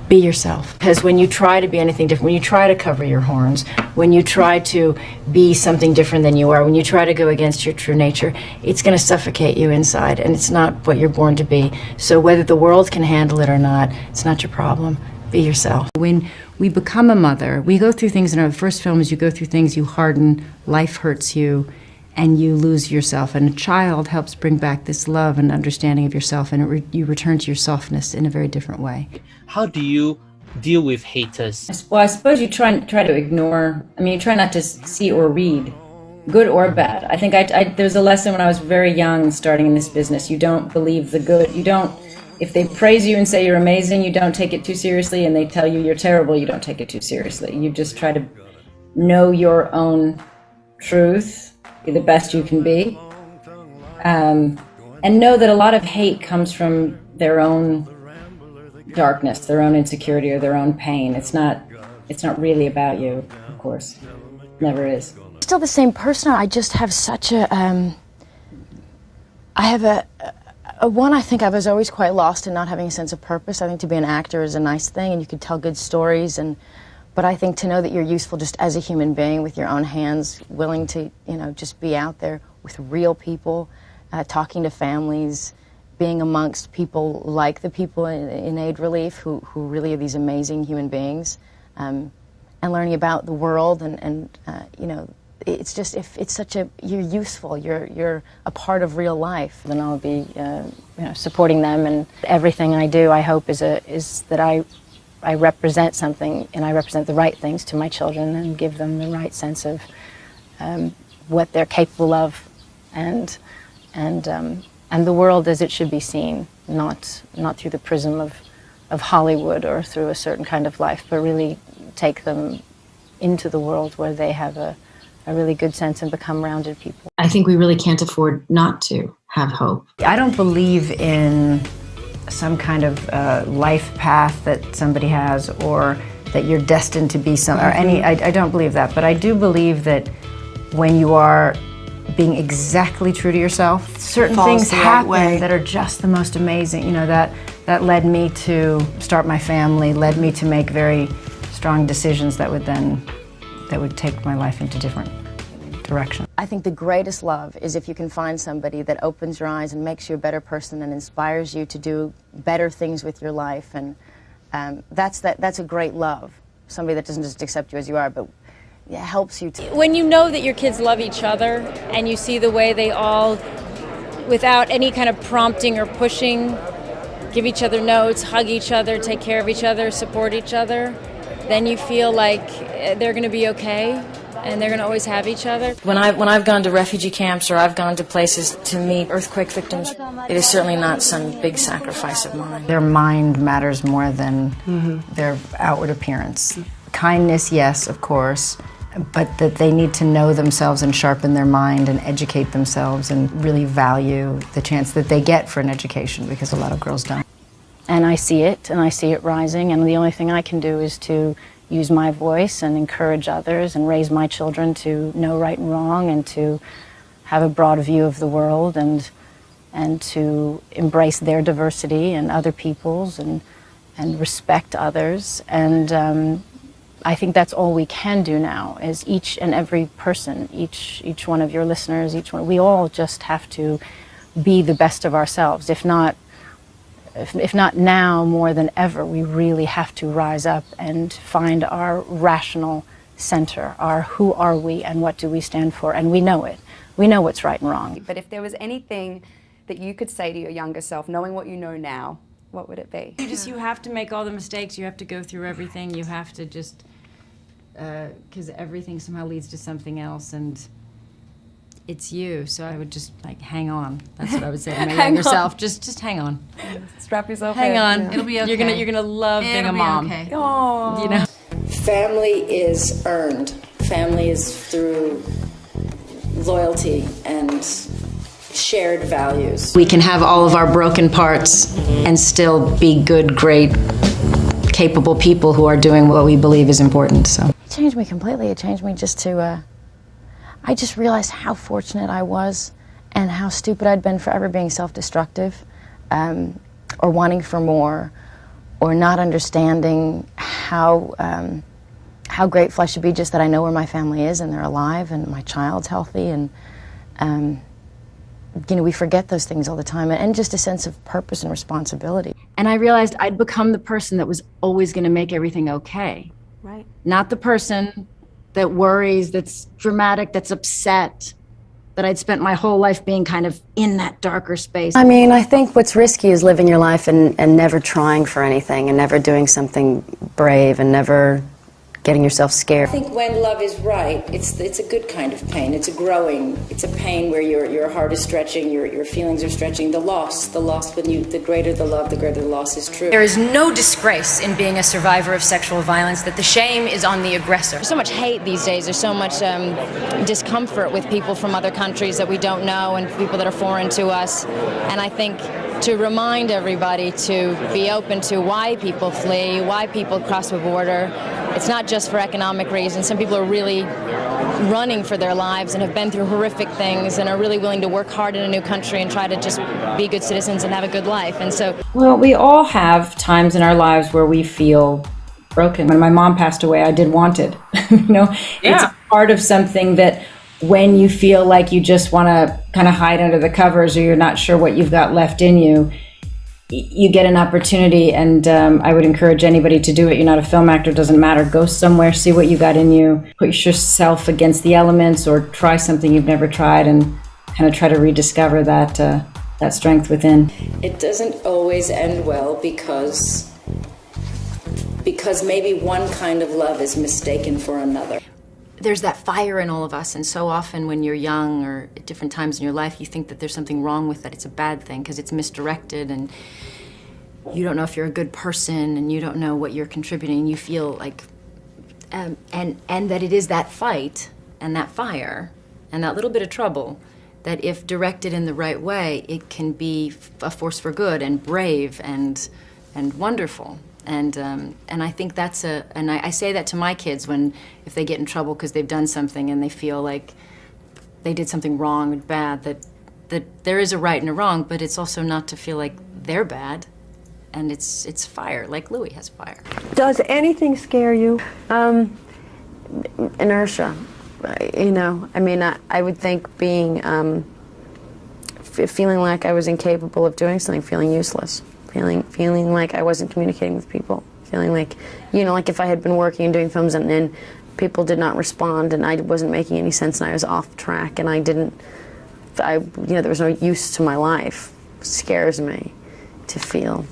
Be yourself. Because when you try to be anything different, when you try to cover your horns, when you try to be something different than you are, when you try to go against your true nature, it's going to suffocate you inside, and it's not what you're born to be. So whether the world can handle it or not, it's not your problem. Be yourself. When we become a mother, we go through things in our first film is you go through things, you harden, life hurts you, and you lose yourself. And a child helps bring back this love and understanding of yourself, and you return to your softness in a very different way. How do you deal with haters? Well, I suppose you try to ignore, you try not to see or read, good or bad. I think there's a lesson when I was very young starting in this business. You don't believe the good. If they praise you and say you're amazing, you don't take it too seriously, and they tell you you're terrible, you don't take it too seriously. You just try to know your own truth, be the best you can be, and know that a lot of hate comes from their own darkness, their own insecurity, or their own pain. It's not really about you, of course. Never is. Still the same person. I just have such a I have I think I was always quite lost in not having a sense of purpose. I think to be an actor is a nice thing, and you could tell good stories, but I think to know that you're useful just as a human being with your own hands, willing to, just be out there with real people, talking to families, being amongst people like the people in aid relief who really are these amazing human beings, and learning about the world and it's just, if it's you're useful, you're a part of real life. Then I'll be supporting them, and everything I do, I hope, is that I represent something, and I represent the right things to my children and give them the right sense of what they're capable of, and the world as it should be seen, not through the prism of Hollywood or through a certain kind of life, but really take them into the world where they have a really good sense and become rounded people. I think we really can't afford not to have hope. I don't believe in some kind of life path that somebody has, or that you're destined to be I don't believe that, but I do believe that when you are being exactly true to yourself, certain things happen that are just the most amazing. That led me to start my family, led me to make very strong decisions that would take my life into different direction. I think the greatest love is if you can find somebody that opens your eyes and makes you a better person and inspires you to do better things with your life, and that's a great love. Somebody that doesn't just accept you as you are, but helps you to. When you know that your kids love each other, and you see the way they all, without any kind of prompting or pushing, give each other notes, hug each other, take care of each other, support each other, then you feel like they're going to be okay, and they're going to always have each other. When I've gone to refugee camps, or I've gone to places to meet earthquake victims, it is certainly not some big sacrifice of mine. Their mind matters more than their outward appearance. Kindness, yes, of course, but that they need to know themselves and sharpen their mind and educate themselves and really value the chance that they get for an education, because a lot of girls don't. And I see it rising, and the only thing I can do is to use my voice and encourage others and raise my children to know right and wrong, and to have a broad view of the world, and to embrace their diversity and other people's, and respect others. And I think that's all we can do now, is each and every person, each one of your listeners, we all just have to be the best of ourselves. If not now more than ever, we really have to rise up and find our rational center, our who are we and what do we stand for, and we know it. We know what's right and wrong. But if there was anything that you could say to your younger self, knowing what you know now, what would it be? You have to make all the mistakes, you have to go through everything, you have to just, because everything somehow leads to something else, and it's you. So I would just hang on. That's what I would say to my younger self. Just hang on. Strap yourself in. Hang on. Yeah. It'll be okay. You're gonna love being a mom. Okay. Oh. Family is earned. Family is through loyalty and shared values. We can have all of our broken parts and still be good, great, capable people who are doing what we believe is important. So it changed me completely. It changed me just to. I just realized how fortunate I was, and how stupid I'd been for ever being self-destructive, or wanting for more, or not understanding how grateful I should be just that I know where my family is and they're alive and my child's healthy, and we forget those things all the time, and just a sense of purpose and responsibility. And I realized I'd become the person that was always going to make everything okay. Right. Not the person that worries, that's dramatic, that's upset, that I'd spent my whole life being kind of in that darker space. I mean, I think what's risky is living your life and never trying for anything, and never doing something brave, and never getting yourself scared. I think when love is right, it's a good kind of pain. It's a pain where your heart is stretching, your feelings are stretching. The loss, the greater the love, the greater the loss is true. There is no disgrace in being a survivor of sexual violence, that the shame is on the aggressor. There's so much hate these days. There's so much discomfort with people from other countries that we don't know and people that are foreign to us. And I think to remind everybody to be open to why people flee, why people cross the border. It's not just for economic reasons. Some people are really running for their lives and have been through horrific things and are really willing to work hard in a new country and try to just be good citizens and have a good life. And so, well, we all have times in our lives where we feel broken. When my mom passed away, I did Wanted. It's a part of something that when you feel like you just want to kind of hide under the covers, or you're not sure what you've got left in you, you get an opportunity, and I would encourage anybody to do it. You're not a film actor, doesn't matter. Go somewhere, see what you got in you, put yourself against the elements, or try something you've never tried, and kind of try to rediscover that strength within. It doesn't always end well because maybe one kind of love is mistaken for another. There's that fire in all of us, and so often when you're young or at different times in your life, you think that there's something wrong with that. It's a bad thing because it's misdirected, and you don't know if you're a good person, and you don't know what you're contributing. You feel like, and that it is that fight and that fire and that little bit of trouble that, if directed in the right way, it can be a force for good and brave and wonderful. And I think that's and I say that to my kids if they get in trouble because they've done something and they feel like they did something wrong and bad, that there is a right and a wrong, but it's also not to feel like they're bad, and it's fire, like Louis has fire. Does anything scare you? Inertia, I mean, I would think being, feeling like I was incapable of doing something, feeling useless. Feeling like I wasn't communicating with people, feeling like, like if I had been working and doing films and people did not respond and I wasn't making any sense and I was off track and there was no use to my life. It scares me to feel